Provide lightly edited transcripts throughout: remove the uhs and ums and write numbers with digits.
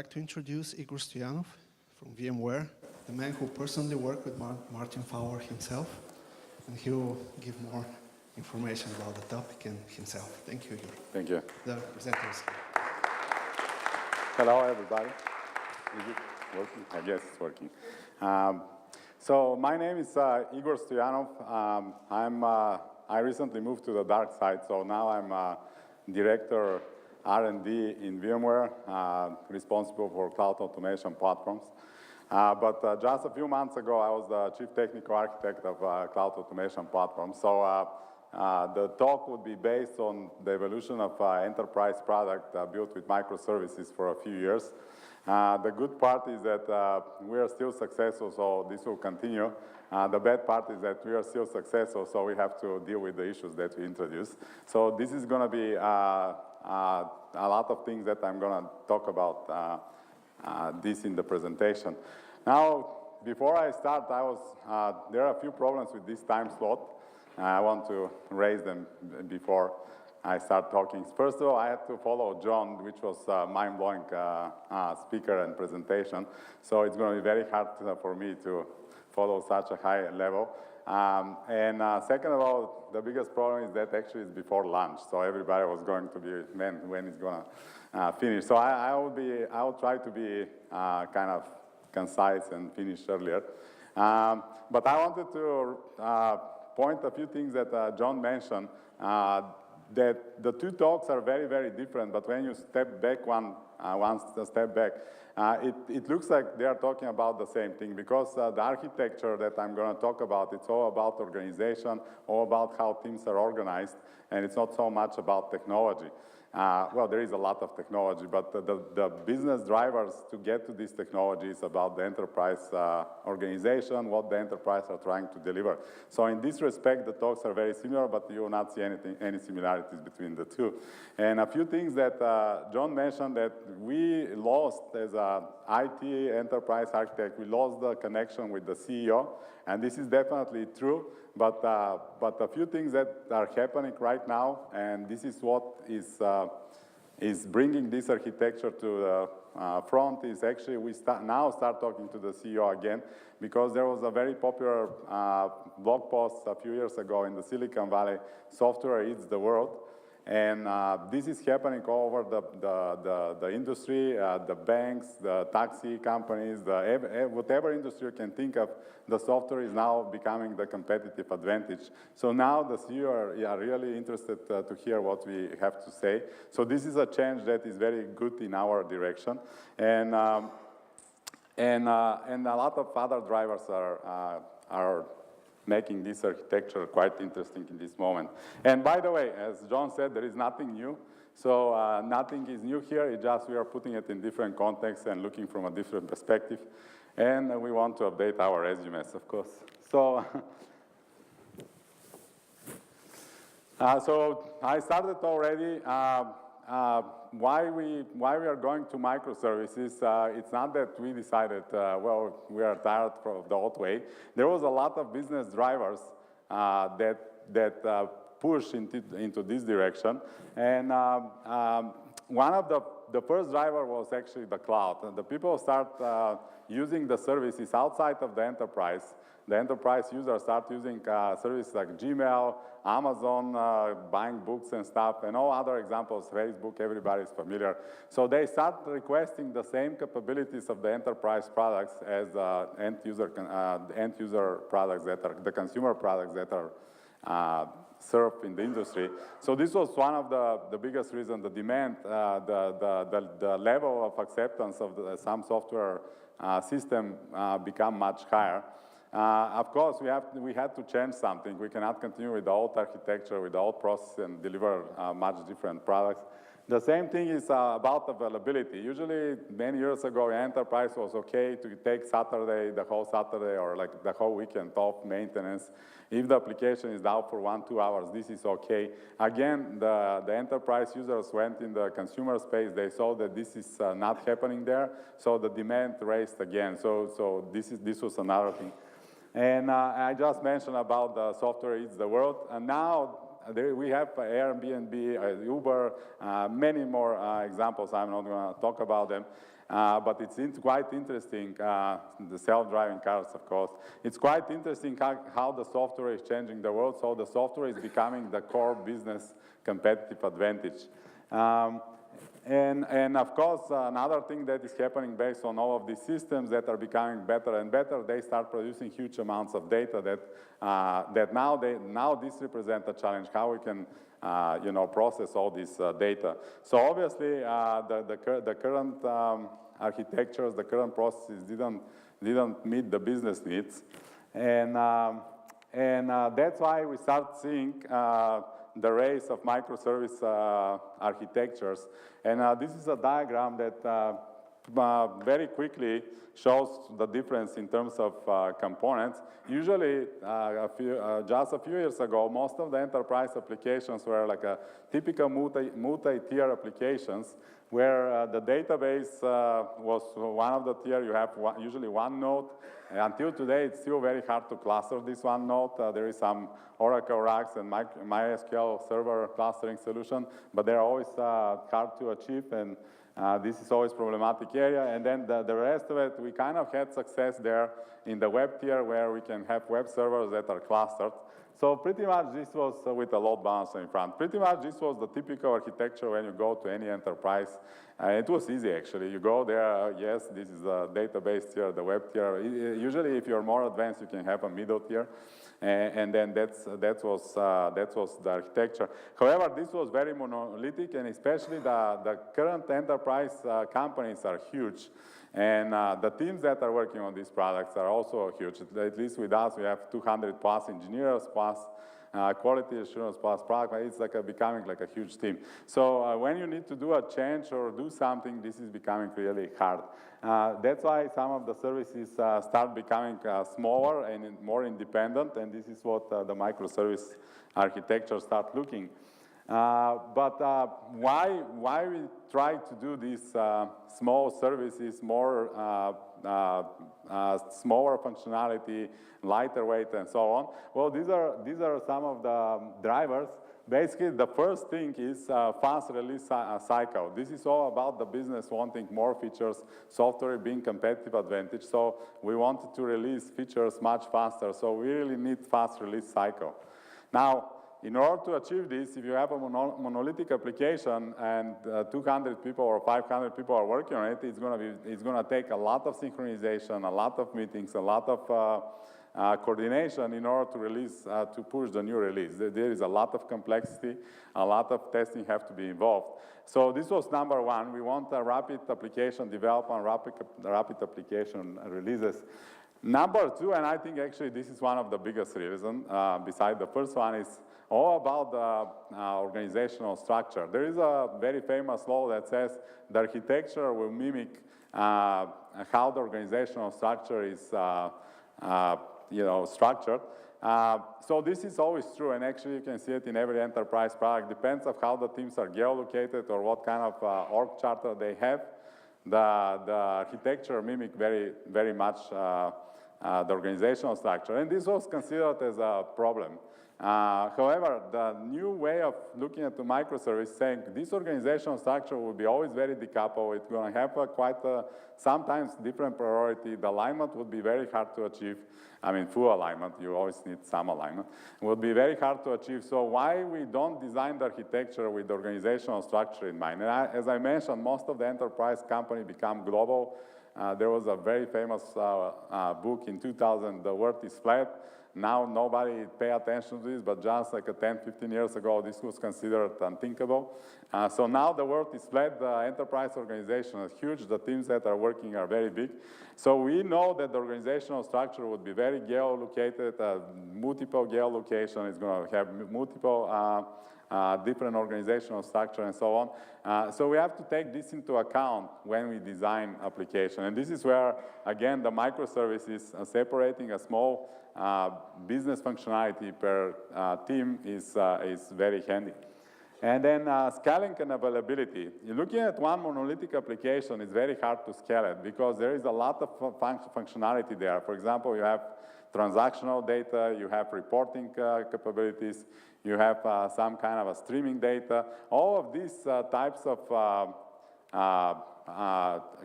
like to introduce Igor Stoyanov from VMware, the man who personally worked with Martin Fowler himself, and he will give more information about the topic and himself. Thank you, Igor. Thank you. The presenters. Hello, everybody. Is it working? I guess it's working. So my name is Igor Stoyanov. I recently moved to the dark side, so now I'm Director R&D in VMware, responsible for cloud automation platforms. But just a few months ago, I was the Chief Technical Architect of cloud automation platforms. So the talk would be based on the evolution of enterprise product built with microservices for a few years. The good part is that we are still successful, so this will continue. The bad part is that we are still successful, so we have to deal with the issues that we introduced. So this is going to be a lot of things that I'm going to talk about this in the presentation. Now, before I start, there are a few problems with this time slot. I want to raise them before I start talking. First of all, I had to follow John, which was a mind-blowing speaker and presentation. So it's going to be very hard for me to follow such a high level. Second of all, the biggest problem is that actually it's before lunch. So everybody was going to be, when it's going to finish. So I will try to be kind of concise and finish earlier. But I wanted to point a few things that John mentioned, that the two talks are very, very different, but when you step back one step back, it looks like they are talking about the same thing, because the architecture that I'm going to talk about, it's all about organization, all about how teams are organized, and it's not so much about technology. Well, there is a lot of technology, but the business drivers to get to this technology is about the enterprise organization, what the enterprise are trying to deliver. So in this respect, the talks are very similar, but you will not see any similarities between the two. And a few things that John mentioned, that we lost as an IT enterprise architect, we lost the connection with the CEO, and this is definitely true. But a few things that are happening right now, and this is what is bringing this architecture to the front, is actually we now start talking to the CEO again, because there was a very popular blog post a few years ago in the Silicon Valley, "Software Eats the World." And this is happening all over the industry, the banks, the taxi companies, whatever industry you can think of, the software is now becoming the competitive advantage. So now the CEO are really interested to hear what we have to say. So this is a change that is very good in our direction. And a lot of other drivers are making this architecture quite interesting in this moment. And by the way, as John said, there is nothing new. So nothing is new here. It's just we are putting it in different contexts and looking from a different perspective. And we want to update our resumes, of course. So, so I started already. Why we are going to microservices, it's not that we decided, well, we are tired of the old way. There was a lot of business drivers that push into this direction. And one of the first driver was actually the cloud. And the people start using the services outside of the enterprise. The enterprise users start using services like Gmail, Amazon, buying books and stuff, and all other examples, Facebook, everybody is familiar. So they start requesting the same capabilities of the enterprise products as end user products that are, the consumer products that are served in the industry. So this was one of the biggest reasons, the demand, the level of acceptance of some software system become much higher. Of course, we had to change something. We cannot continue with the old architecture, with the old process, and deliver much different products. The same thing is about availability. Usually, many years ago, enterprise was okay to take Saturday, the whole Saturday, or like the whole weekend off maintenance. If the application is down for 1-2 hours, this is okay. Again, the enterprise users went in the consumer space. They saw that this is not happening there, so the demand raised again. So this was another thing. And I just mentioned about the software eats the world, and now we have Airbnb, Uber, many more examples. I'm not going to talk about them. but it's quite interesting, the self-driving cars, of course. It's quite interesting how the software is changing the world, so the software is becoming the core business competitive advantage. And of course, another thing that is happening based on all of these systems that are becoming better and better, they start producing huge amounts of data that now this represents a challenge, how we can process all this data. So obviously, the current architectures, the current processes didn't meet the business needs, and that's why we start seeing the rise of microservice architectures. And this is a diagram that very quickly shows the difference in terms of components. Usually, just a few years ago, most of the enterprise applications were like a typical multi-tier applications, where the database was one of the tier. You have usually one node. Until today, it's still very hard to cluster this one node. There is some Oracle RACs and MySQL server clustering solution, but they're always hard to achieve, and this is always problematic area. And then the rest of it, we kind of had success there in the web tier, where we can have web servers that are clustered. So pretty much this was with a load balancer in front. Pretty much this was the typical architecture when you go to any enterprise. It was easy, actually. You go there, yes, this is the database tier, the web tier. Usually, if you're more advanced, you can have a middle tier. And then that was the architecture. However, this was very monolithic, and especially the current enterprise companies are huge. And the teams that are working on these products are also huge. At least with us, we have 200 plus engineers, plus quality assurance, plus product. It's like becoming like a huge team. So when you need to do a change or do something, this is becoming really hard. That's why some of the services start becoming smaller and more independent, and this is what the microservice architecture start looking. But why we try to do these small services, more smaller functionality, lighter weight, and so on? Well, these are some of the drivers. Basically, the first thing is fast release cycle. This is all about the business wanting more features, software being competitive advantage. So we wanted to release features much faster. So we really need fast release cycle. Now, in order to achieve this, if you have a monolithic application and 200 people or 500 people are working on it, it's going to take a lot of synchronization, a lot of meetings, a lot of coordination in order to release, to push the new release. There is a lot of complexity, a lot of testing have to be involved. So this was number one. We want a rapid application development, rapid application releases. Number two, and I think actually this is one of the biggest reasons, besides the first one, is all about the organizational structure. There is a very famous law that says the architecture will mimic how the organizational structure is structured. So this is always true, and actually you can see it in every enterprise product. Depends on how the teams are geolocated or what kind of org charter they have. The architecture mimic very, very much the organizational structure, and this was considered as a problem. However, the new way of looking at the microservice saying this organizational structure will be always very decoupled. It's going to have sometimes different priority. The alignment would be very hard to achieve. I mean, full alignment, you always need some alignment. It would be very hard to achieve. So why we don't design the architecture with the organizational structure in mind? And as I mentioned, most of the enterprise companies become global. There was a very famous book in 2000, The World is Flat. Now nobody pay attention to this, but just like 10, 15 years ago, this was considered unthinkable. So now the world is flat, the enterprise organization is huge, the teams that are working are very big. So we know that the organizational structure would be very geolocated, multiple geolocation is going to have multiple different organizational structure and so on. So we have to take this into account when we design application. And this is where, again, the microservices separating a small business functionality per team is very handy. And then scaling and availability. You're looking at one monolithic application, it's very hard to scale it because there is a lot of functionality there. For example, you have transactional data, you have reporting capabilities, you have some kind of a streaming data. All of these types of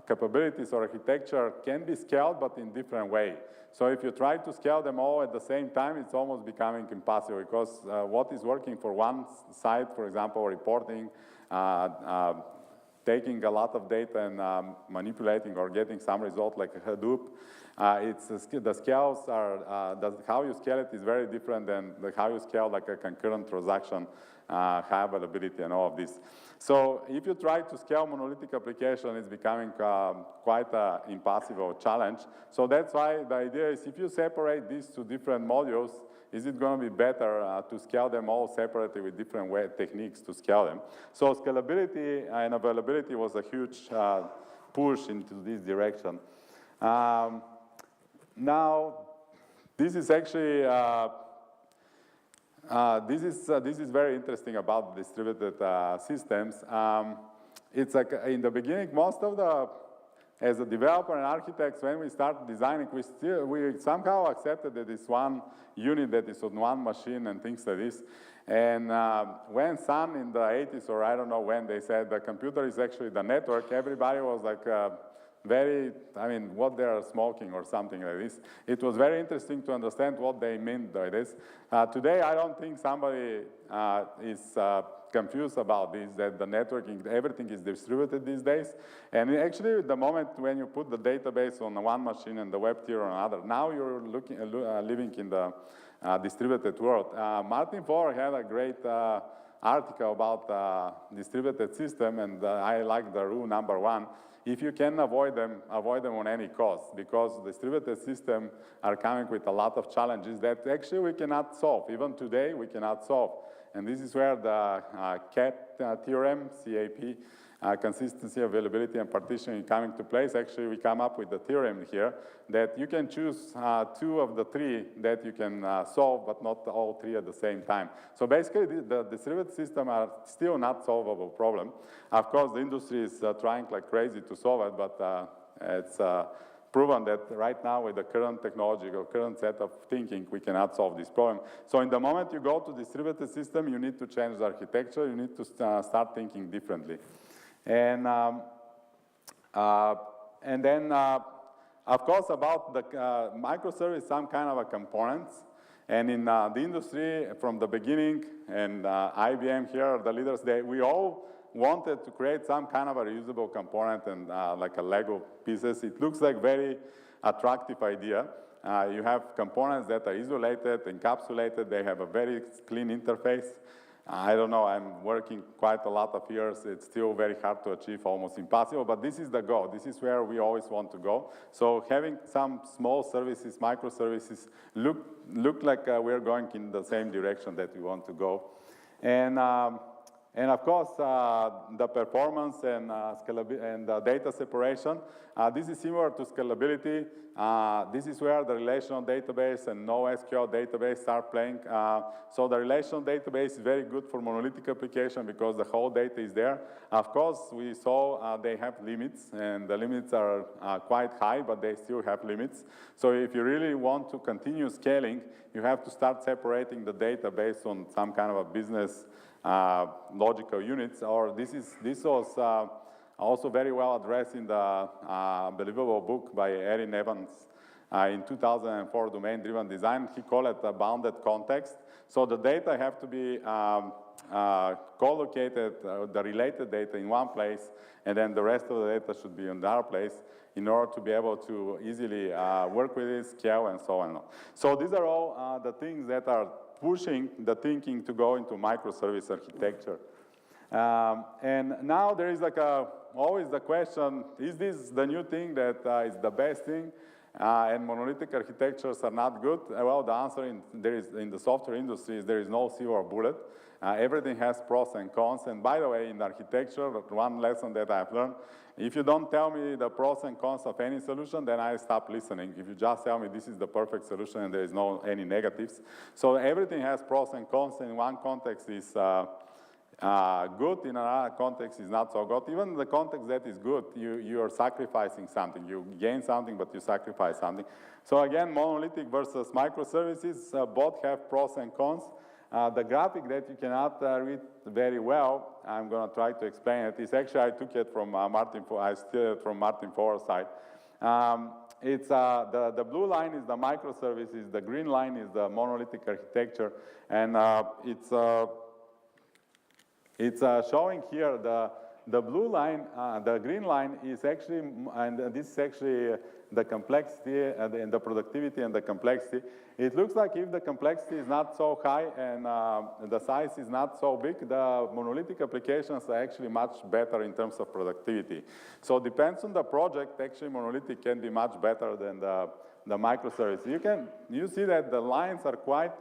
capabilities or architecture can be scaled, but in different way. So if you try to scale them all at the same time, it's almost becoming impossible, because what is working for one side, for example, reporting, taking a lot of data and manipulating or getting some result like a Hadoop, the scales are, how you scale it is very different than how you scale like a concurrent transaction, high availability and all of this. So if you try to scale monolithic application, it's becoming quite an impossible challenge. So that's why the idea is, if you separate these two different modules, is it going to be better to scale them all separately with different techniques to scale them? So scalability and availability was a huge push into this direction. Now, this is actually, this is very interesting about distributed systems. It's like in the beginning, most of the, as a developer and architects, when we start designing, we somehow accepted that it's one unit that is on one machine and things like this. And when Sun in the 80s, or I don't know when, they said the computer is actually the network, everybody was like, what they are smoking or something like this. It was very interesting to understand what they meant by this. Today, I don't think somebody is confused about this, that the networking, everything is distributed these days. And actually, the moment when you put the database on one machine and the web tier on another, now you're living in the distributed world. Martin Fowler had a great article about distributed system, and I like the rule number 1. If you can avoid them on any cost, because distributed systems are coming with a lot of challenges that actually we cannot solve. Even today, we cannot solve. And this is where the CAP theorem, CAP, consistency, availability, and partitioning coming to place. Actually, we come up with the theorem here that you can choose 2 of the 3 that you can solve, but not all 3 at the same time. So basically, the distributed systems are still not solvable problem. Of course, the industry is trying like crazy to solve it, but it's proven that right now with the current technology or current set of thinking, we cannot solve this problem. So in the moment you go to distributed system, you need to change the architecture, you need to start thinking differently. And then, of course, about the microservice, some kind of a components. And in the industry, from the beginning, and IBM here, the leaders, we all wanted to create some kind of a reusable component and like a Lego pieces. It looks like very attractive idea. You have components that are isolated, encapsulated. They have a very clean interface. I don't know, I'm working quite a lot of years. It's still very hard to achieve, almost impossible, but this is the goal. This is where we always want to go. So having some small services, microservices, look like we're going in the same direction that we want to go. And of course, the performance and scalability and data separation. This is similar to scalability. This is where the relational database and NoSQL database start playing. So the relational database is very good for monolithic application because the whole data is there. Of course, we saw they have limits, and the limits are quite high, but they still have limits. So if you really want to continue scaling, you have to start separating the data based on some kind of a business logical units, or this was also very well addressed in the believable book by Erin Evans in 2004, Domain-Driven Design. He called it a bounded context. So the data have to be co-located, the related data in one place, and then the rest of the data should be in another place in order to be able to easily work with it, scale, and so on. So these are all the things that are pushing the thinking to go into microservice architecture. And now there is like always the question, is this the new thing that is the best thing? And monolithic architectures are not good? Well, the answer in the software industry is there is no silver bullet. Everything has pros and cons. And by the way, in architecture, one lesson that I've learned, if you don't tell me the pros and cons of any solution, then I stop listening. If you just tell me this is the perfect solution and there is no any negatives. So everything has pros and cons. In one context is good, in another context is not so good. Even the context that is good, you are sacrificing something. You gain something, but you sacrifice something. So again, monolithic versus microservices, both have pros and cons. The graphic that you cannot read very well, I'm going to try to explain it. It's actually, I took it from I steal it from Martin Fowler's site. It's, the blue line is the microservices, the green line is the monolithic architecture, and it's showing here the blue line, the green line is actually, and this is actually the complexity and the productivity and the complexity. It looks like if the complexity is not so high and the size is not so big, the monolithic applications are actually much better in terms of productivity. So it depends on the project. Actually, monolithic can be much better than the microservice. You see that the lines are quite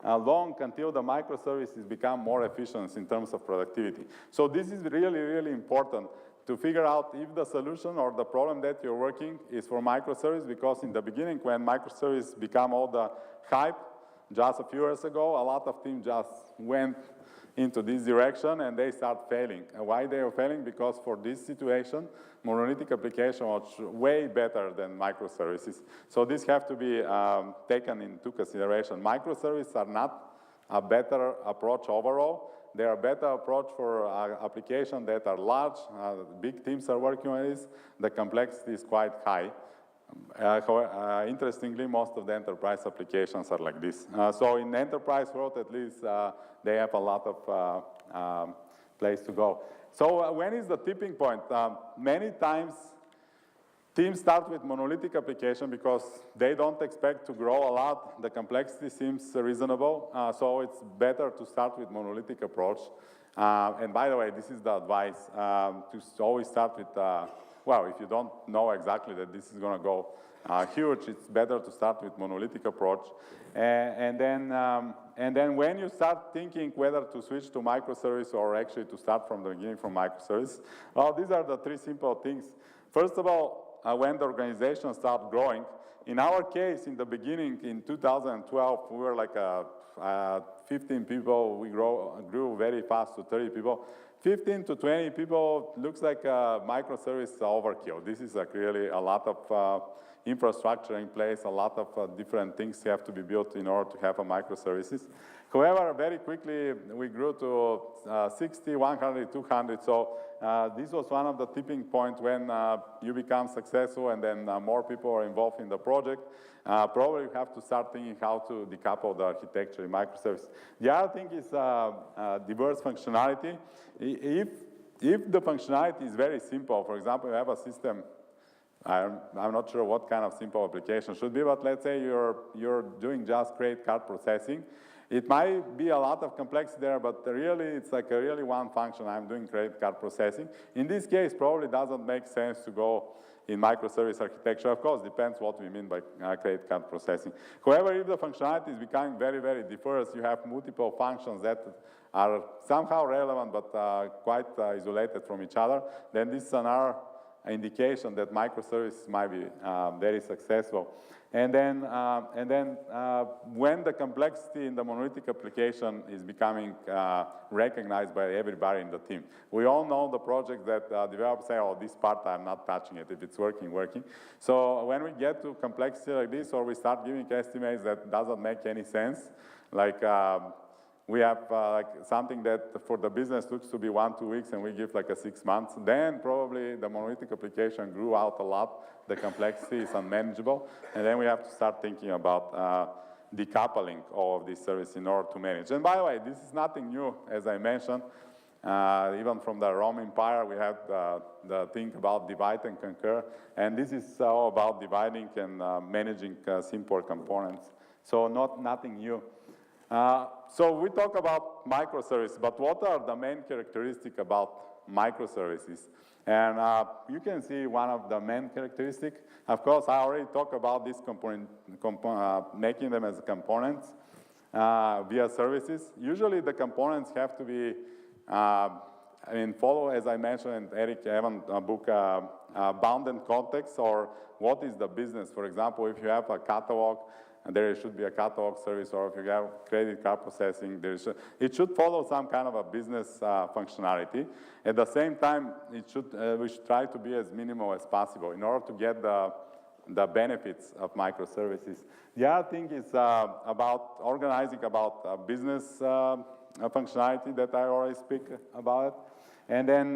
long until the microservices become more efficient in terms of productivity. So this is really, really important to figure out if the solution or the problem that you're working is for microservice, because in the beginning, when microservice become all the hype, just a few years ago, a lot of teams just went into this direction and they start failing. And why they are failing? Because for this situation, monolithic application was way better than microservices. So this have to be taken into consideration. Microservices are not a better approach overall. They are a better approach for applications that are large, big teams are working on this. The complexity is quite high. Interestingly, most of the enterprise applications are like this. So in the enterprise world, at least, they have a lot of place to go. So when is the tipping point? Many times, teams start with monolithic application because they don't expect to grow a lot. The complexity seems reasonable, so it's better to start with monolithic approach. And by the way, this is the advice, to always start with, well, if you don't know exactly that this is going to go huge, it's better to start with monolithic approach. And then when you start thinking whether to switch to microservice or actually to start from the beginning from microservice, well, these are the three simple things. First of all, when the organization starts growing, in our case, in the beginning, in 2012, we were like 15 people. We grew very fast to 30 people. 15 to 20 people looks like a microservice overkill. This is like really a lot of infrastructure in place, a lot of different things have to be built in order to have a microservices. However, very quickly, we grew to 60, 100, 200. So this was one of the tipping points when you become successful and then more people are involved in the project. Probably you have to start thinking how to decouple the architecture in microservices. The other thing is diverse functionality. If the functionality is very simple, for example, you have a system, I'm not sure what kind of simple application should be, but let's say you're doing just credit card processing. It might be a lot of complexity there, but really it's like a really one function. I'm doing credit card processing. In this case, probably doesn't make sense to go in microservice architecture. Of course, depends what we mean by credit card processing. However, if the functionality is becoming very, very diverse, you have multiple functions that are somehow relevant but quite isolated from each other, then this is another indication that microservices might be very successful. And then when the complexity in the monolithic application is becoming recognized by everybody in the team. We all know the project that developers say, oh, this part I'm not touching it, if it's working, working. So when we get to complexity like this, or we start giving estimates that doesn't make any sense, like we have like something that for the business looks to be 1-2 weeks and we give like 6 months, then probably the monolithic application grew out a lot, the complexity is unmanageable, and then we have to start thinking about decoupling all of these services in order to manage. And by the way, this is nothing new, as I mentioned. Even from the Roman Empire, we had the thing about divide and conquer, and this is all about dividing and managing simple components. So nothing new. So we talk about microservices, but what are the main characteristics about microservices? And you can see one of the main characteristics. Of course, I already talked about this making them as components via services. Usually the components have to be, follow, as I mentioned, and Eric Evan book, bounded context, or what is the business. For example, if you have a catalog, and there should be a catalog service, or if you have credit card processing, it should follow some kind of a business functionality. At the same time, we should try to be as minimal as possible in order to get the benefits of microservices. The other thing is about organizing about business functionality that I already speak about. And then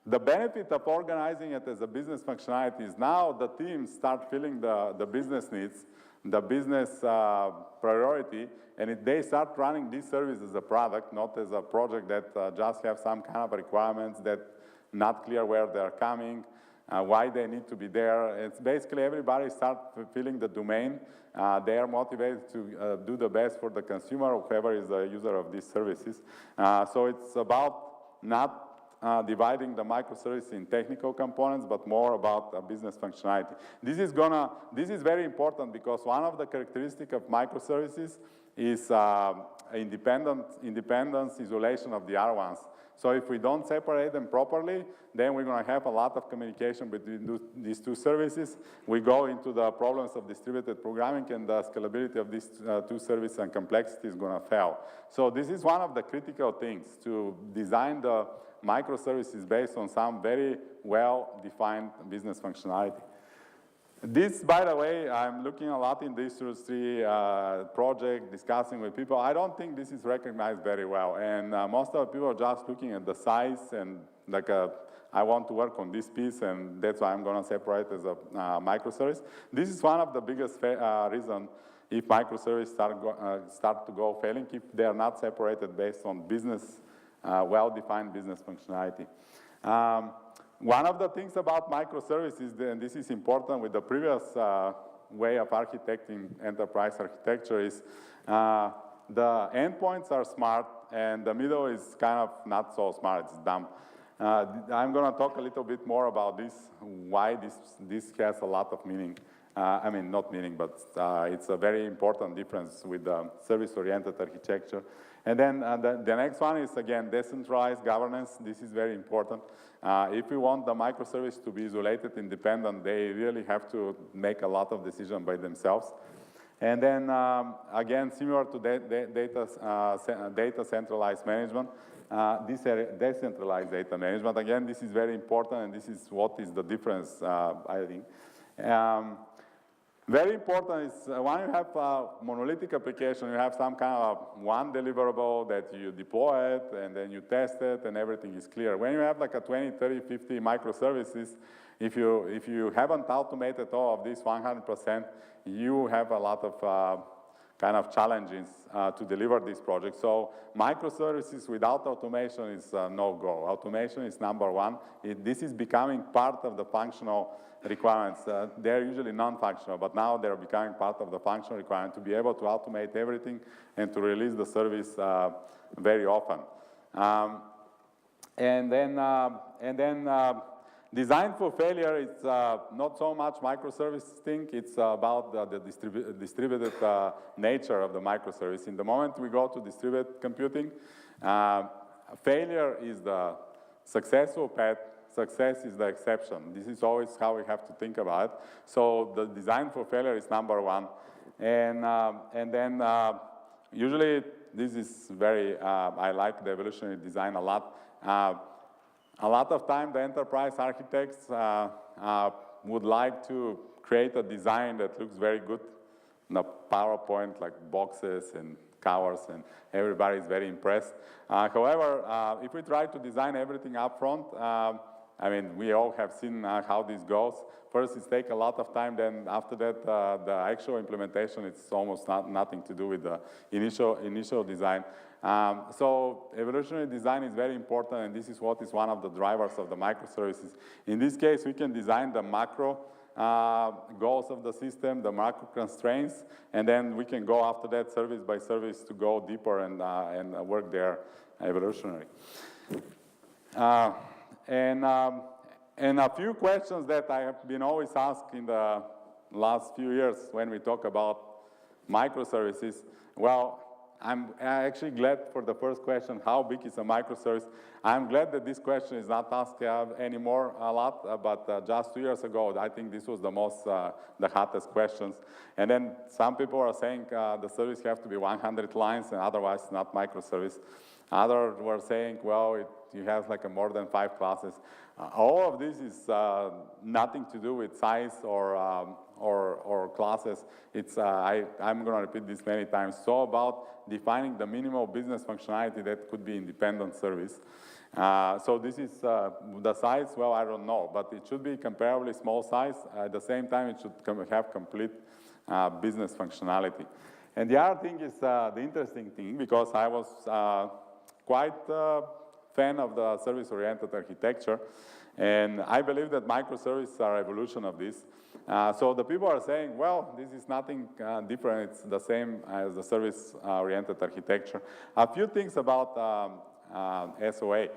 the benefit of organizing it as a business functionality is now the teams start feeling the business needs, the business priority, and they start running this service as a product, not as a project that just have some kind of requirements that not clear where they're coming, why they need to be there. It's basically everybody start feeling the domain. They are motivated to do the best for the consumer or whoever is the user of these services. So it's about not dividing the microservice in technical components, but more about business functionality. This is very important because one of the characteristics of microservices is independence, isolation of the other ones. So if we don't separate them properly, then we're going to have a lot of communication between these two services. We go into the problems of distributed programming, and the scalability of these two services and complexity is going to fail. So this is one of the critical things, to design the microservices based on some very well-defined business functionality. This, by the way, I'm looking a lot in the industry project, discussing with people. I don't think this is recognized very well, and most of the people are just looking at the size and like I want to work on this piece, and that's why I'm going to separate as a microservice. This is one of the biggest reasons if microservices start to go failing, if they are not separated based on business, well-defined business functionality. One of the things about microservices, and this is important with the previous way of architecting enterprise architecture, is the endpoints are smart and the middle is kind of not so smart, it's dumb. I'm going to talk a little bit more about this, why this has a lot of meaning. I mean, not meaning, but it's a very important difference with the service-oriented architecture. And then the next one is, again, decentralized governance. This is very important. If we want the microservice to be isolated, independent, they really have to make a lot of decisions by themselves. And then, again, similar to data centralized management, decentralized data management. Again, this is very important, and this is what is the difference, I think. Very important is when you have a monolithic application, you have some kind of one deliverable that you deploy it, and then you test it, and everything is clear. When you have like a 20, 30, 50 microservices, if you haven't automated all of this 100%, you have a lot of kind of challenges to deliver this project. So microservices without automation is no-go. Automation is number one. This is becoming part of the functional requirements. They're usually non-functional, but now they're becoming part of the functional requirement to be able to automate everything and to release the service very often. And then design for failure, it's not so much microservice thing, it's about the distributed nature of the microservice. In the moment we go to distributed computing, failure is the successful path, success is the exception. This is always how we have to think about it. So the design for failure is number one. And then usually this is very, I like the evolutionary design a lot. A lot of time the enterprise architects would like to create a design that looks very good in a PowerPoint, like boxes and covers, and everybody is very impressed. However, if we try to design everything up front, I mean, we all have seen how this goes. First, it takes a lot of time. Then after that, the actual implementation, it's almost nothing to do with the initial design. So evolutionary design is very important, and this is what is one of the drivers of the microservices. In this case, we can design the macro goals of the system, the macro constraints, and then we can go after that service by service to go deeper and work there evolutionary. And a few questions that I have been always asked in the last few years when we talk about microservices. Well, I'm actually glad for the first question, how big is a microservice? I'm glad that this question is not asked anymore a lot, but just 2 years ago, I think this was the hottest questions. And then some people are saying the service have to be 100 lines, and otherwise not microservice. Others were saying, well, you have like more than 5 classes. All of this is nothing to do with size or classes. It's, I'm going to repeat this many times. So about defining the minimal business functionality that could be independent service. So this is the size, well, I don't know, but it should be comparably small size. At the same time, it should have complete business functionality. And the other thing is the interesting thing, because I was quite a fan of the service-oriented architecture, and I believe that microservices are evolution of this. So the people are saying, well, this is nothing different, it's the same as the service-oriented architecture. A few things about SOA.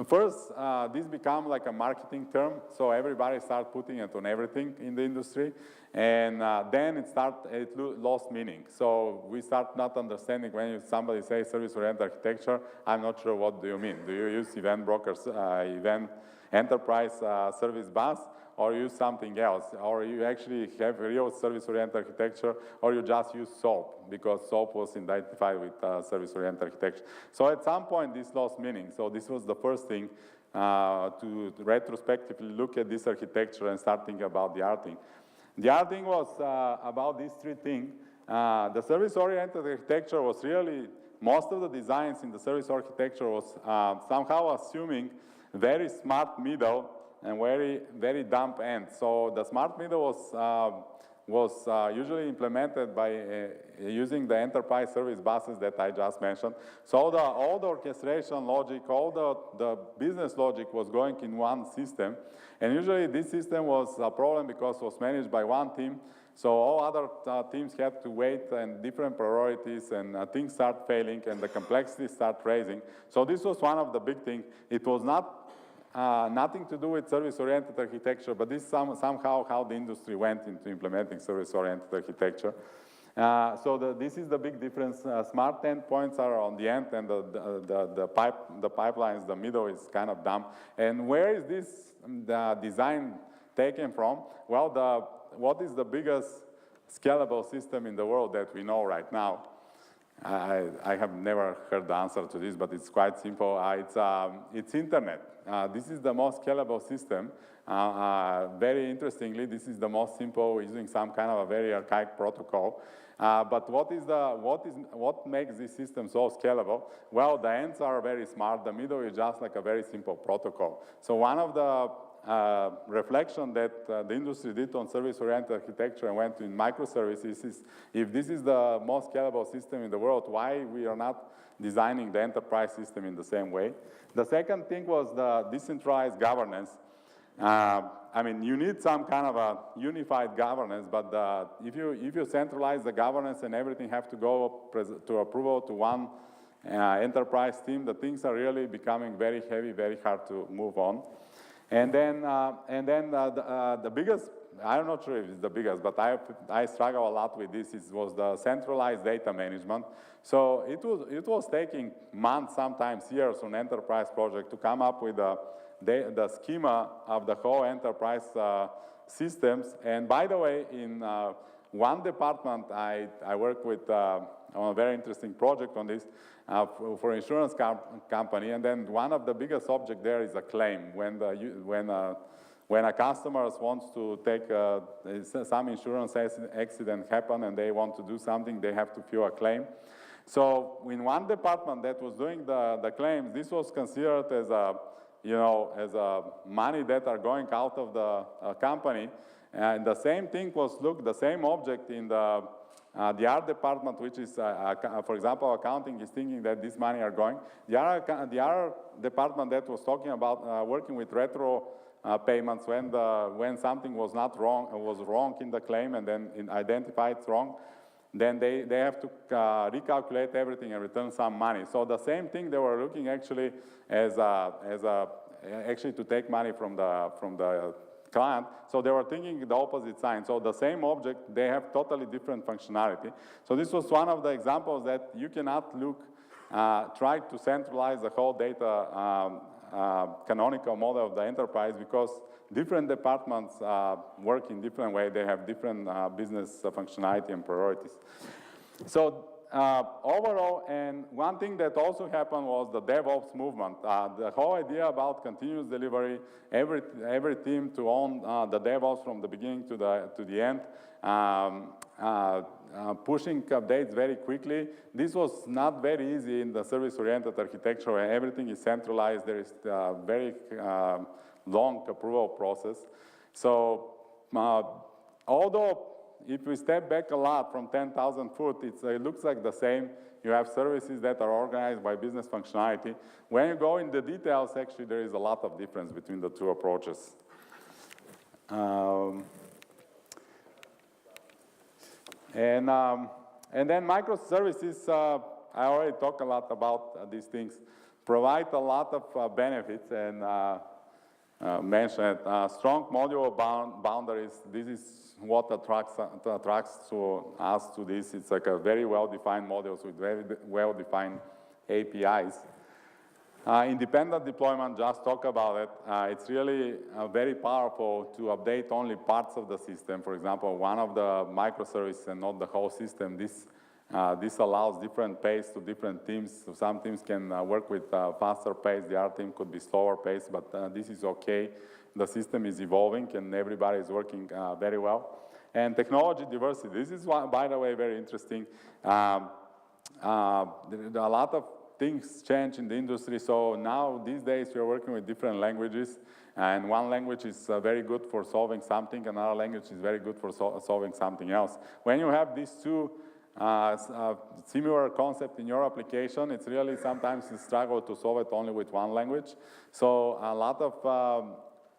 First, this became like a marketing term, so everybody started putting it on everything in the industry, and then it lost meaning. So we start not understanding when somebody says service-oriented architecture, I'm not sure what do you mean. Do you use event brokers, event enterprise service bus, or use something else, or you actually have real service-oriented architecture, or you just use SOAP, because SOAP was identified with service-oriented architecture. So at some point, this lost meaning. So this was the first thing to retrospectively look at this architecture and start thinking about the other thing. The other thing was about these 3 things. The service-oriented architecture was really, most of the designs in the service architecture was somehow assuming very smart middle and very dumb end. So the smart middle was usually implemented by using the enterprise service buses that I just mentioned. So all the orchestration logic, all the business logic was going in one system. And usually this system was a problem because it was managed by one team. So all other teams had to wait, and different priorities, and things start failing, and the complexity start raising. So this was one of the big things. It was not nothing to do with service-oriented architecture, but this is somehow how the industry went into implementing service-oriented architecture. So this is the big difference. Smart endpoints are on the end, and the pipelines, the middle is kind of dumb. And where is this design taken from? Well, what is the biggest scalable system in the world that we know right now? I have never heard the answer to this, but it's quite simple. It's internet. This is the most scalable system. Very interestingly, this is the most simple, using some kind of a very archaic protocol. But what makes this system so scalable? Well, the ends are very smart. The middle is just like a very simple protocol. So one of the reflection that the industry did on service-oriented architecture and went in microservices is, if this is the most scalable system in the world, why we are not designing the enterprise system in the same way? The second thing was the decentralized governance. I mean, you need some kind of a unified governance, but if you centralize the governance and everything have to go to approval to one enterprise team, the things are really becoming very heavy, very hard to move on. And then the biggest, I'm not sure if it's the biggest, but I struggle a lot with this, was the centralized data management. So it was taking months, sometimes years on enterprise project to come up with the schema of the whole enterprise systems. And by the way, in one department, I work with on a very interesting project on this for insurance company, and then one of the biggest object there is a claim. When a customer wants to take some insurance accident happen and they want to do something, they have to fill a claim. So in one department that was doing the claims, this was considered as a money that are going out of the company. And the same thing was, the same object in the other department, which is, for example, accounting is thinking that this money are going. The other department that was talking about working with retro payments when something was not wrong, was wrong in the claim, and then identified it's wrong, then they have to recalculate everything and return some money. So the same thing they were looking actually actually to take money from the client. So they were thinking the opposite sign. So the same object, they have totally different functionality. So this was one of the examples that you cannot try to centralize the whole data canonical model of the enterprise, because different departments work in different way. They have different business functionality and priorities. So overall, and one thing that also happened was the DevOps movement. The whole idea about continuous delivery, every team to own the DevOps from the beginning to the end, pushing updates very quickly. This was not very easy in the service-oriented architecture where everything is centralized. There is a very long approval process. So although if we step back a lot from 10,000 foot, it looks like the same. You have services that are organized by business functionality. When you go in the details, actually, there is a lot of difference between the two approaches. And then microservices, I already talked a lot about these things, provide a lot of benefits and mentioned strong module boundaries. This is what attracts to us to this. It's like a very well-defined modules with very well-defined APIs. Independent deployment, just talk about it. It's really very powerful to update only parts of the system. For example, one of the microservices and not the whole system. This allows different pace to different teams. So some teams can work with faster pace. The other team could be slower pace, but this is okay. The system is evolving and everybody is working very well. And technology diversity. This is, by the way, very interesting. A lot of things change in the industry. So now, these days, we're working with different languages. And one language is very good for solving something. Another language is very good for solving something else. When you have these two similar concept in your application, it's really sometimes you struggle to solve it only with one language. So a lot of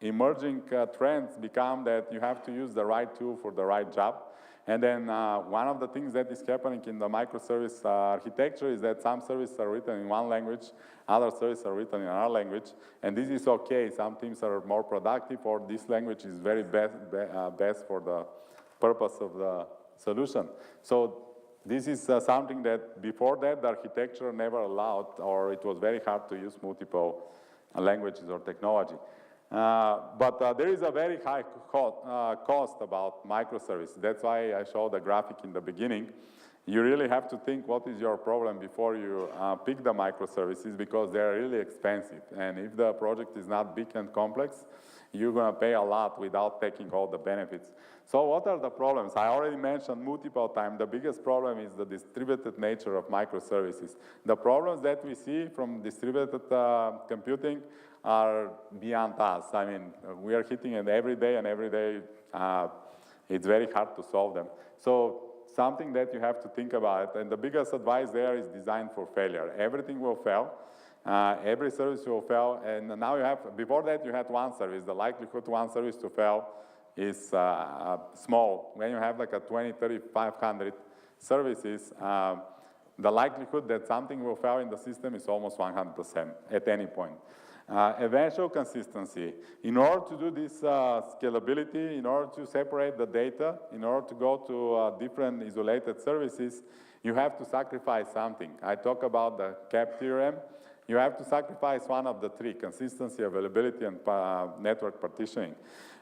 emerging trends become that you have to use the right tool for the right job. And then one of the things that is happening in the microservice architecture is that some services are written in one language, other services are written in another language, and this is okay. Some teams are more productive, or this language is very best for the purpose of the solution. So this is something that before that the architecture never allowed, or it was very hard to use multiple languages or technology. But there is a very high cost about microservices. That's why I showed the graphic in the beginning. You really have to think what is your problem before you pick the microservices, because they're really expensive. And if the project is not big and complex, you're going to pay a lot without taking all the benefits. So what are the problems? I already mentioned multiple times. The biggest problem is the distributed nature of microservices. The problems that we see from distributed computing are beyond us. I mean, we are hitting it every day, and every day it's very hard to solve them. So something that you have to think about, and the biggest advice there is design for failure. Everything will fail. Every service will fail, and now you have, before that you had one service. The likelihood one service to fail is small. When you have like a 20, 30, 500 services, the likelihood that something will fail in the system is almost 100% at any point. Eventual consistency. In order to do this scalability, in order to separate the data, in order to go to different isolated services, you have to sacrifice something. I talk about the CAP theorem. You have to sacrifice one of the three: consistency, availability, and network partitioning.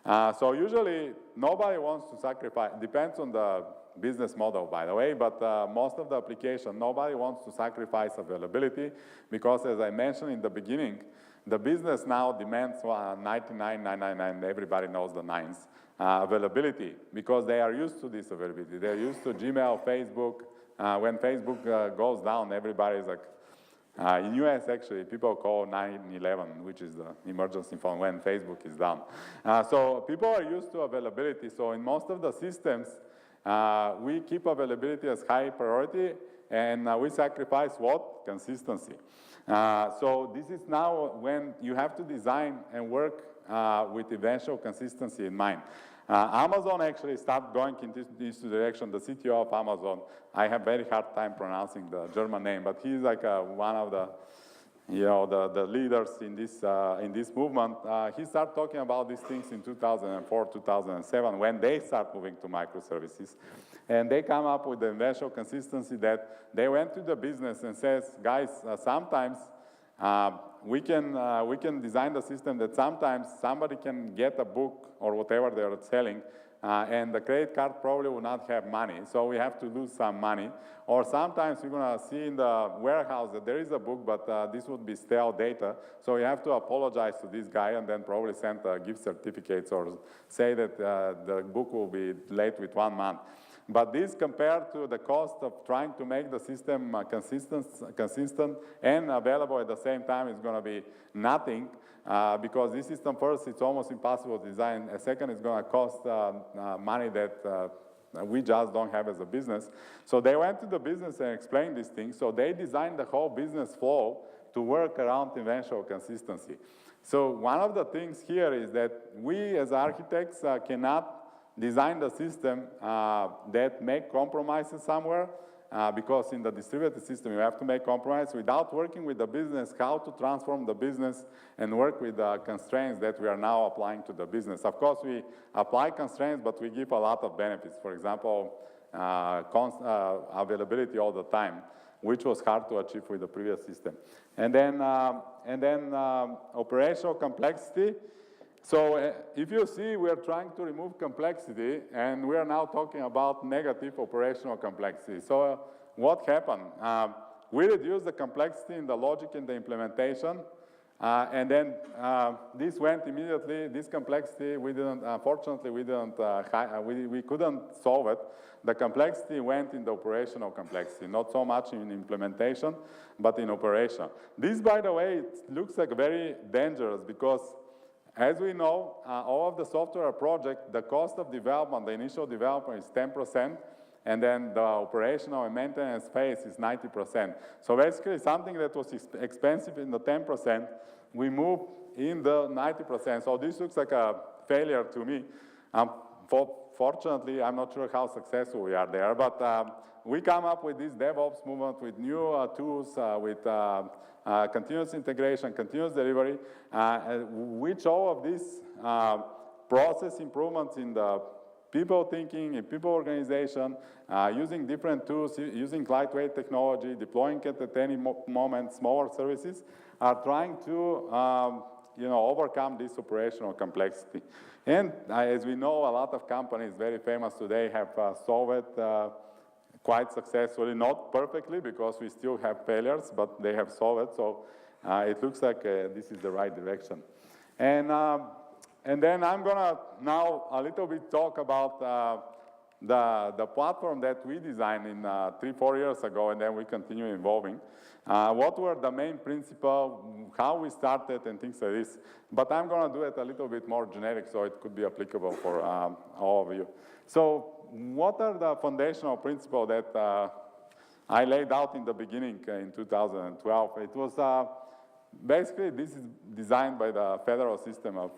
So usually nobody wants to sacrifice. Depends on the business model, by the way, but most of the application, nobody wants to sacrifice availability, because as I mentioned in the beginning, the business now demands 99, 999, everybody knows the nines, availability, because they are used to this availability. They're used to Gmail, Facebook. When Facebook goes down, everybody's like, in US, actually, people call 911, which is the emergency phone when Facebook is down. So people are used to availability. So in most of the systems, we keep availability as high priority, and we sacrifice what? Consistency. So this is now when you have to design and work with eventual consistency in mind. Amazon actually started going in this direction. The CTO of Amazon, I have very hard time pronouncing the German name, but he's like one of the, the leaders in this movement. He started talking about these things in 2004, 2007, when they start moving to microservices. And they come up with the eventual consistency that they went to the business and says, guys, sometimes we can design the system that sometimes somebody can get a book or whatever they're selling, and the credit card probably will not have money, so we have to lose some money. Or sometimes we're going to see in the warehouse that there is a book, but this would be stale data, so we have to apologize to this guy and then probably send gift certificates or say that the book will be late with 1 month. But this compared to the cost of trying to make the system consistent and available at the same time is going to be nothing, because this system, first, it's almost impossible to design. Second, it's going to cost money that we just don't have as a business. So they went to the business and explained these things. So they designed the whole business flow to work around eventual consistency. So one of the things here is that we as architects cannot design the system that make compromises somewhere, because in the distributed system you have to make compromises without working with the business, how to transform the business and work with the constraints that we are now applying to the business. Of course, we apply constraints, but we give a lot of benefits. For example, availability all the time, which was hard to achieve with the previous system. And then operational complexity. So if you see, we are trying to remove complexity, and we are now talking about negative operational complexity. So what happened? We reduced the complexity in the logic and the implementation, and then this went immediately. This complexity, we didn't, unfortunately, we couldn't solve it. The complexity went in the operational complexity, not so much in implementation, but in operation. This, by the way, it looks like very dangerous, because as we know, all of the software project, the cost of development, the initial development is 10%, and then the operational and maintenance phase is 90%. So basically, something that was expensive in the 10%, we move in the 90%. So this looks like a failure to me. Fortunately, I'm not sure how successful we are there, but we come up with this DevOps movement with new tools, with continuous integration, continuous delivery, which all of these process improvements in the people thinking, in people organization, using different tools, using lightweight technology, deploying it at any moment, smaller services, are trying to overcome this operational complexity. And as we know, a lot of companies, very famous today, have solved it quite successfully, not perfectly, because we still have failures, but they have solved it. So it looks like this is the right direction. And then I'm gonna now a little bit talk about the platform that we designed in 3-4 years ago, and then we continue evolving. What were the main principles, how we started, and things like this. But I'm gonna do it a little bit more generic, so it could be applicable for all of you. So what are the foundational principles that I laid out in the beginning in 2012? It was basically, this is designed by the federal system of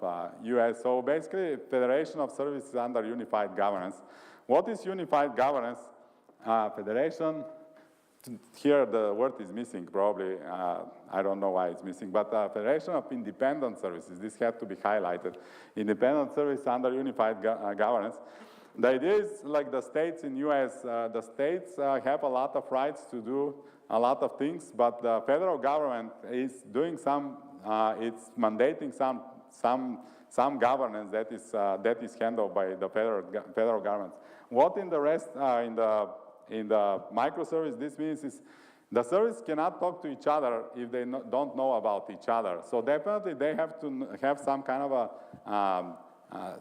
US. So basically, Federation of Services under Unified Governance. What is Unified Governance? Federation, here the word is missing probably. I don't know why it's missing, but Federation of Independent Services, this had to be highlighted. Independent Service under Unified Governance. The idea is like the states in US, the states have a lot of rights to do a lot of things, but the federal government is doing some, it's mandating some governance that is handled by the federal government. What in the rest, in the microservice, this means is the service cannot talk to each other if they don't know about each other. So definitely they have to have some kind of a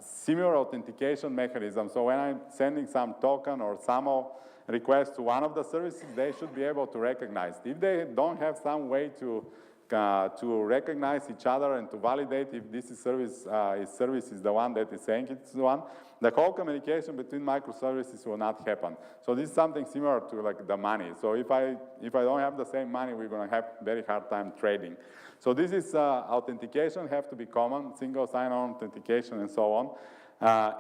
similar authentication mechanism. So when I'm sending some token or SAML request to one of the services, they should be able to recognize. If they don't have some way to recognize each other and to validate if this is service is the one that is saying it's the one, the whole communication between microservices will not happen. So this is something similar to like the money. So if I don't have the same money, we're going to have very hard time trading. So this is authentication have to be common, single sign-on authentication and so on.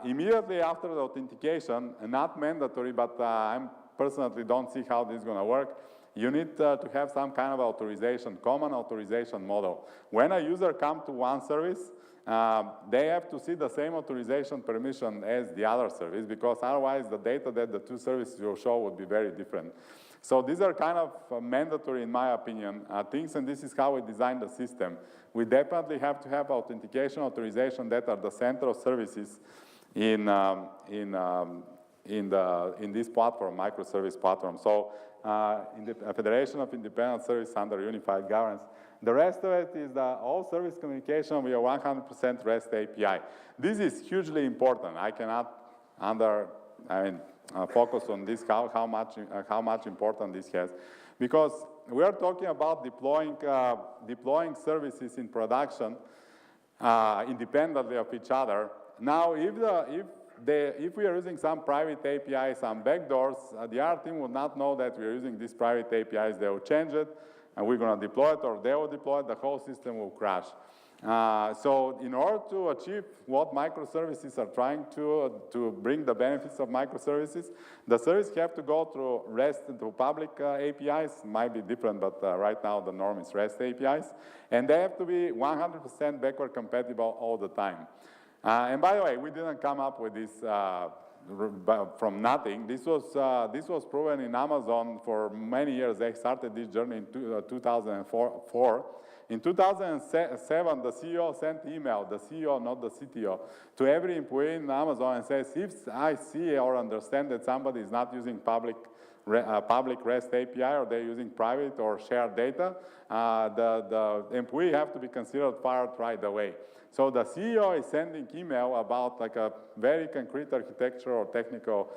Immediately after the authentication, not mandatory, but I personally don't see how this is going to work. You need to have some kind of authorization, common authorization model. When a user comes to one service, they have to see the same authorization permission as the other service, because otherwise the data that the two services will show would be very different. So these are kind of mandatory, in my opinion, things, and this is how we design the system. We definitely have to have authentication, authorization that are the central services in this platform, microservice platform. So in the Federation of Independent Services under Unified Governance, the rest of it is all service communication via 100% REST API. This is hugely important. I cannot focus on this, how much important this has, because we are talking about deploying services in production independently of each other. Now, if we are using some private APIs, some backdoors, the other team will not know that we are using these private APIs. They will change it, and we're going to deploy it, or they will deploy it, the whole system will crash. So in order to achieve what microservices are trying to bring the benefits of microservices, the service have to go through REST into public APIs. Might be different, but right now the norm is REST APIs. And they have to be 100% backward compatible all the time. And by the way, we didn't come up with this from nothing. This was proven in Amazon for many years. They started this journey in 2004. In 2007, the CEO sent email, the CEO, not the CTO, to every employee in Amazon and says, if I see or understand that somebody is not using public REST API, or they're using private or shared data, the employee have to be considered fired right away. So the CEO is sending email about like a very concrete architecture or technical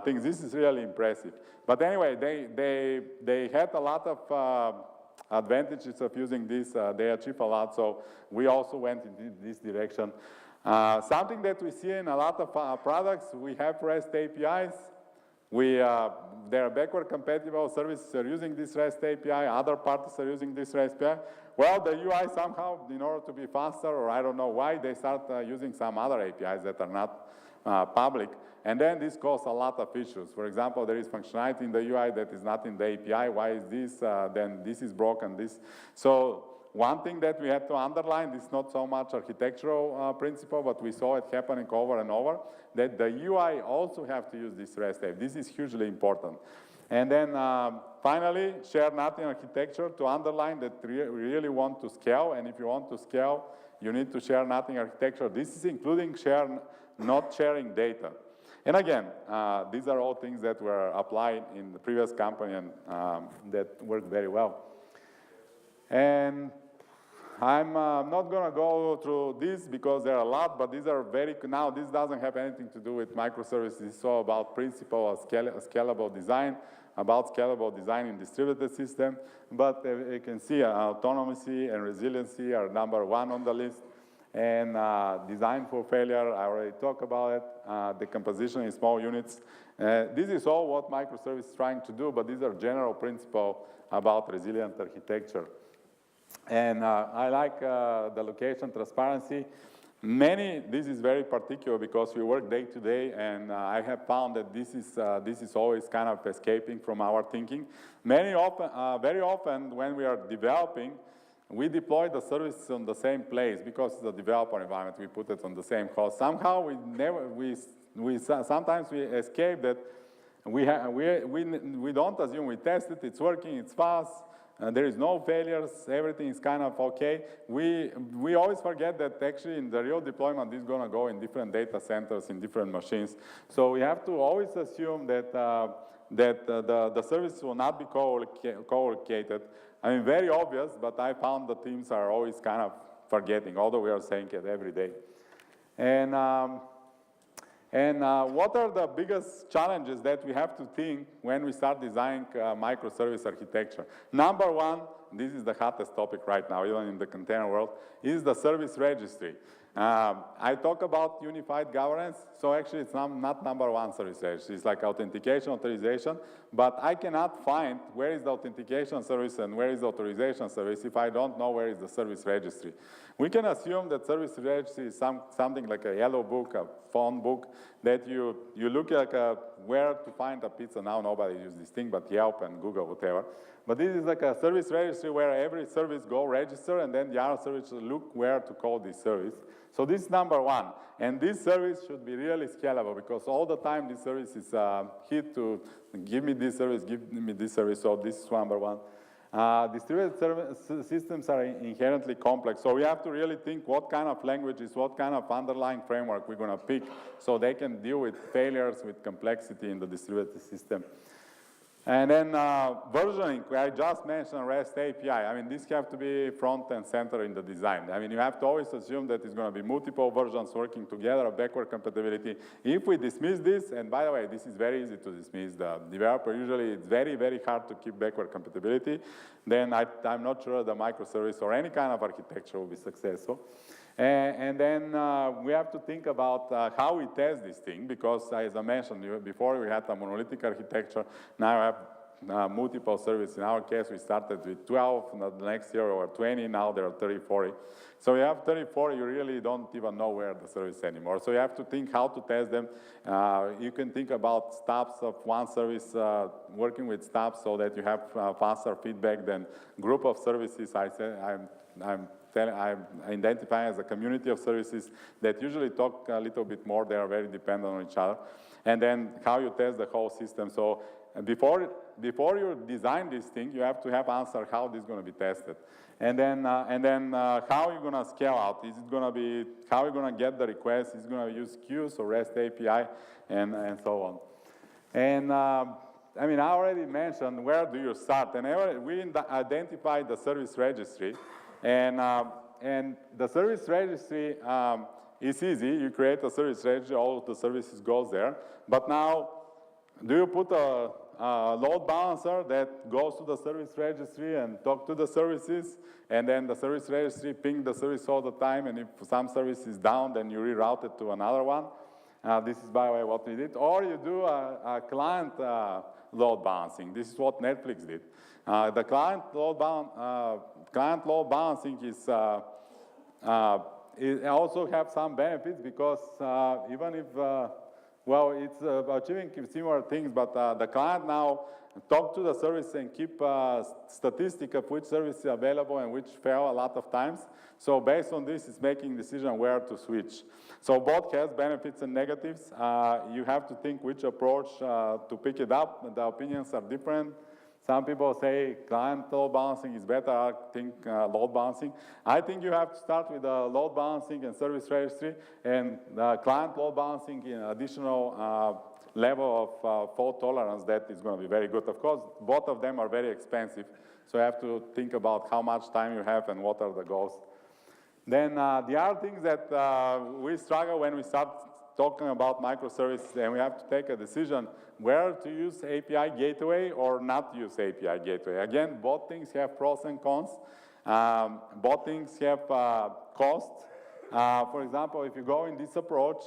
things. This is really impressive. But anyway, they had a lot of advantages of using this. They achieve a lot, so we also went in this direction. Something that we see in a lot of products, we have REST APIs. They are backward compatible. Services are using this REST API. Other parties are using this REST API. Well, the UI somehow, in order to be faster, or I don't know why, they start using some other APIs that are not public. And then this causes a lot of issues. For example, there is functionality in the UI that is not in the API. Why is this? Then this is broken. So one thing that we had to underline is not so much architectural principle, but we saw it happening over and over, that the UI also have to use this REST API. This is hugely important. And then finally, share nothing architecture, to underline that we really want to scale. And if you want to scale, you need to share nothing architecture. This is including not sharing data. And again, these are all things that were applied in the previous company and that worked very well. And I'm not going to go through this because there are a lot, but these are now this doesn't have anything to do with microservices. It's all about principle of scalable design, about scalable design in distributed system. But you can see autonomy and resiliency are #1 on the list. And design for failure, I already talked about it. Decomposition in small units. This is all what microservice is trying to do, but these are general principles about resilient architecture. And I like the location transparency. This is very particular because we work day to day, and I have found that this is always kind of escaping from our thinking. Very often when we are developing, we deploy the service on the same place because it's a developer environment. We put it on the same host. Somehow sometimes we escape that. We don't assume. We test it. It's working. It's fast. There is no failures. Everything is kind of okay. We always forget that actually in the real deployment, this is going to go in different data centers, in different machines. So we have to always assume that the service will not be co-located. I mean, very obvious, but I found the teams are always kind of forgetting, although we are saying it every day. And what are the biggest challenges that we have to think when we start designing microservice architecture? #1, this is the hottest topic right now, even in the container world, is the service registry. I talk about unified governance, so actually it's not #1 service registry. It's like authentication, authorization, but I cannot find where is the authentication service and where is the authorization service if I don't know where is the service registry. We can assume that service registry is something like a yellow book, a phone book, that you look like where to find a pizza. Now nobody uses this thing, but Yelp and Google, whatever. But this is like a service registry where every service go register, and then the other service look where to call this service. So this is number one. And this service should be really scalable, because all the time this service is hit to give me this service, give me this service. So this is number one. Distributed systems are inherently complex, so we have to really think what kind of languages, what kind of underlying framework we're going to pick so they can deal with failures, with complexity in the distributed system. And then versioning, I just mentioned REST API. I mean, this have to be front and center in the design. I mean, you have to always assume that it's going to be multiple versions working together, backward compatibility. If we dismiss this, and by the way, this is very easy to dismiss. The developer usually, it's very, very hard to keep backward compatibility. Then I'm not sure the microservice or any kind of architecture will be successful. And then we have to think about how we test this thing, because as I mentioned before, we had a monolithic architecture. Now we have multiple services. In our case, we started with 12, the next year over 20, now there are 30, 40. So you have 30, 40, you really don't even know where the service anymore. So you have to think how to test them. You can think about stubs of one service, working with stubs so that you have faster feedback than group of services. I'm identifying as a community of services that usually talk a little bit more. They are very dependent on each other. And then how you test the whole system. So before you design this thing, you have to have answer how this is going to be tested. And then how you're going to scale out. Is it going to be, how you're going to get the request? Is it going to use queues or REST API and so on. And I mean, I already mentioned where do you start. And we identified the service registry. And the service registry is easy. You create a service registry, all of the services goes there. But now, do you put a load balancer that goes to the service registry and talk to the services, and then the service registry ping the service all the time, and if some service is down, then you reroute it to another one? This is, by the way, what we did. Or you do a client load balancing. This is what Netflix did. The client load balancing is it also have some benefits, because even if, well, it's achieving similar things, but the client now talk to the service and keep statistic of which service is available and which fail a lot of times. So based on this, it's making decision where to switch. So both has benefits and negatives. You have to think which approach to pick it up. The opinions are different. Some people say client load balancing is better. I think load balancing. I think you have to start with load balancing and service registry, and client load balancing in additional level of fault tolerance that is going to be very good. Of course, both of them are very expensive, so you have to think about how much time you have and what are the goals. Then the other things that we struggle when we start talking about microservices, and we have to take a decision where to use API gateway or not use API gateway. Again, both things have pros and cons. Both things have cost. For example, if you go in this approach,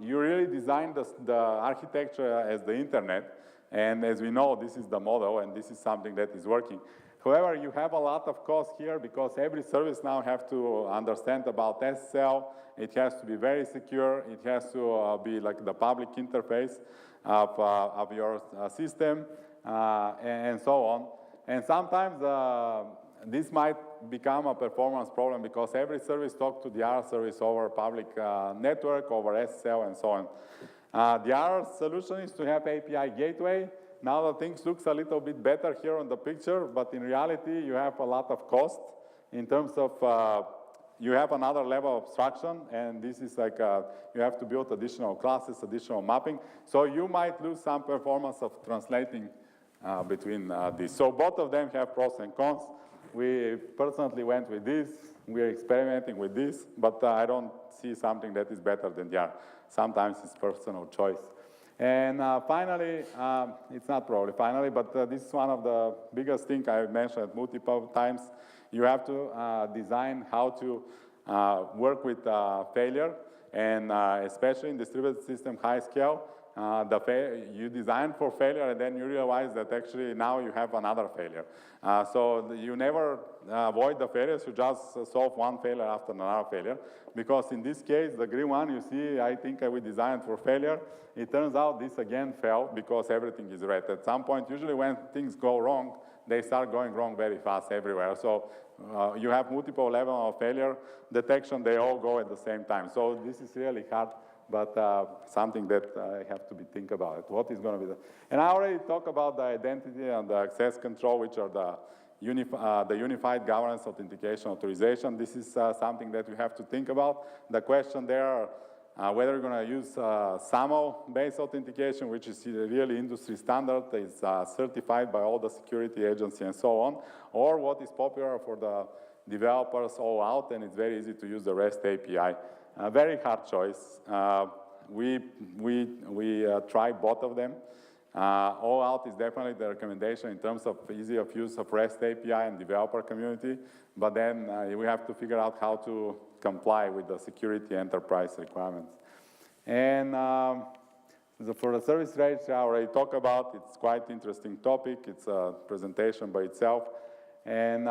you really design the architecture as the internet, and as we know, this is the model, and this is something that is working. However, you have a lot of cost here, because every service now have to understand about SSL. It has to be very secure. It has to be like the public interface of your system, and so on. And sometimes this might become a performance problem, because every service talks to the other service over public network, over SSL, and so on. The other solution is to have API gateway. Now the things looks a little bit better here on the picture, but in reality, you have a lot of cost in terms of you have another level of abstraction, and this is like you have to build additional classes, additional mapping. So you might lose some performance of translating between these. So both of them have pros and cons. We personally went with this. We're experimenting with this, but I don't see something that is better than the other. Sometimes it's personal choice. And finally, it's not probably finally, but this is one of the biggest things I mentioned multiple times. You have to design how to work with failure, and especially in distributed system high scale, you design for failure, and then you realize that actually now you have another failure. So you never avoid the failures, you just solve one failure after another failure. Because in this case, the green one, you see, I think we designed for failure. It turns out this again fell because everything is red. At some point, usually when things go wrong, they start going wrong very fast everywhere. So you have multiple levels of failure detection, they all go at the same time. So this is really hard, but something that I have to think about it. What is going to be and I already talked about the identity and the access control, which are the unified governance authentication authorization. This is something that you have to think about. The question there, whether you're going to use SAML-based authentication, which is really industry standard, is certified by all the security agencies and so on, or what is popular for the developers all out, and it's very easy to use the REST API. Very hard choice. We try both of them. All out is definitely the recommendation in terms of easy of use of REST API and developer community, but then we have to figure out how to comply with the security enterprise requirements. And for the service registry, I already talked about, it's quite interesting topic. It's a presentation by itself. And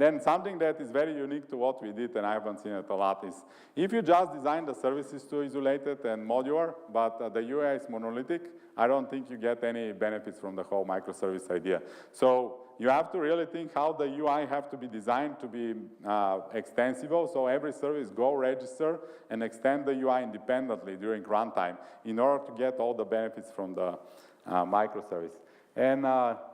then something that is very unique to what we did, and I haven't seen it a lot, is if you just design the services to isolated and modular, but the UI is monolithic, I don't think you get any benefits from the whole microservice idea. So you have to really think how the UI have to be designed to be extensible, so every service go register and extend the UI independently during runtime in order to get all the benefits from the microservice. And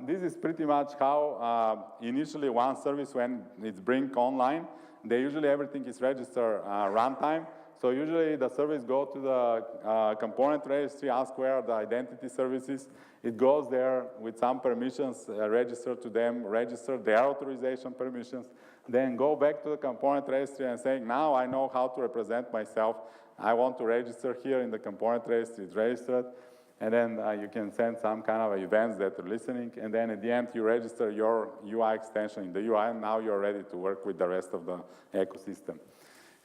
this is pretty much how initially one service, when it's bring online, usually everything is registered runtime. So usually the service go to the component registry, ask where are the identity services. It goes there with some permissions, register to them, register their authorization permissions, then go back to the component registry and say, now I know how to represent myself. I want to register here in the component registry, it's registered. And then you can send some kind of events that are listening, and then at the end you register your UI extension in the UI, and now you're ready to work with the rest of the ecosystem.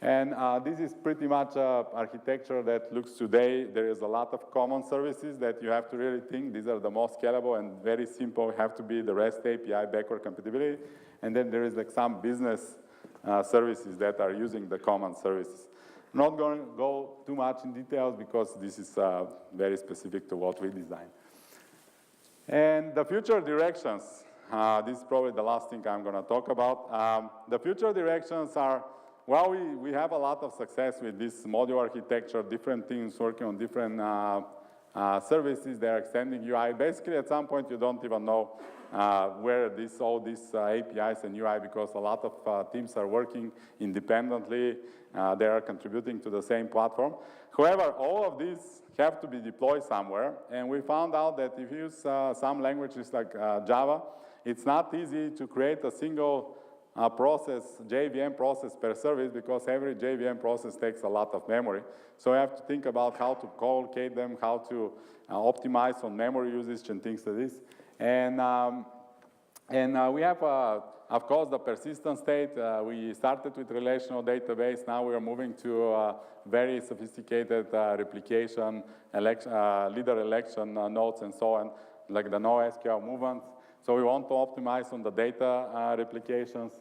And this is pretty much architecture that looks today. There is a lot of common services that you have to really think. These are the most scalable and very simple. Have to be the REST API backward compatibility. And then there is like some business services that are using the common services. I'm not going to go too much in details because this is very specific to what we design. And the future directions, this is probably the last thing I'm going to talk about. The future directions are, well, we have a lot of success with this modular architecture, different teams working on different services, they're extending UI. Basically, at some point, you don't even know where all these APIs and UI, because a lot of teams are working independently. They are contributing to the same platform. However, all of these have to be deployed somewhere, and we found out that if you use some languages like Java, it's not easy to create a single JVM process per service, because every JVM process takes a lot of memory. So we have to think about how to co-locate them, how to optimize on memory usage and things like this. And we have, of course, the persistent state. We started with relational database. Now we are moving to very sophisticated replication, leader election nodes and so on, like the NoSQL movement. So we want to optimize on the data replications.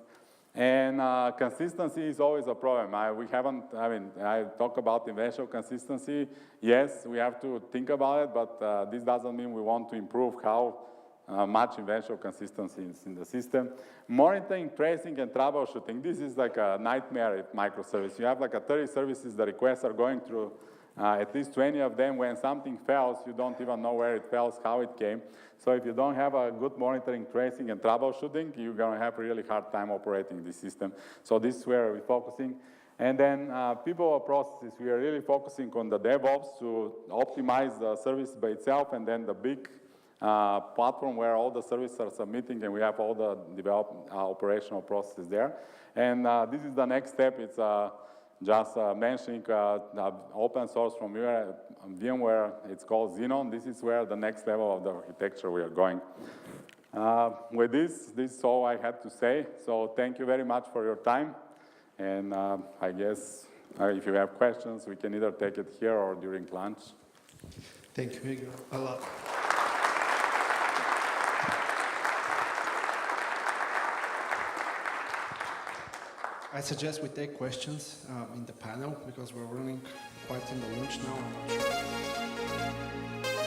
And consistency is always a problem. I talk about eventual consistency. Yes, we have to think about it, but this doesn't mean we want to improve how much eventual consistency is in the system. Monitoring, tracing, and troubleshooting. This is like a nightmare at microservice. You have like 30 services the requests are going through. At least 20 of them, when something fails, you don't even know where it fails, how it came. So if you don't have a good monitoring, tracing, and troubleshooting, you're going to have a really hard time operating this system. So this is where we're focusing. And then people or processes, we are really focusing on the DevOps to optimize the service by itself, and then the big platform where all the services are submitting, and we have all the development operational processes there. And this is the next step. It's just mentioning open source from VMware, it's called Xenon. This is where the next level of the architecture we are going. With this is all I had to say. So thank you very much for your time. And I guess if you have questions, we can either take it here or during lunch. Thank you, Igor, a lot. I suggest we take questions in the panel because we're running quite in the lunch now. I'm not sure.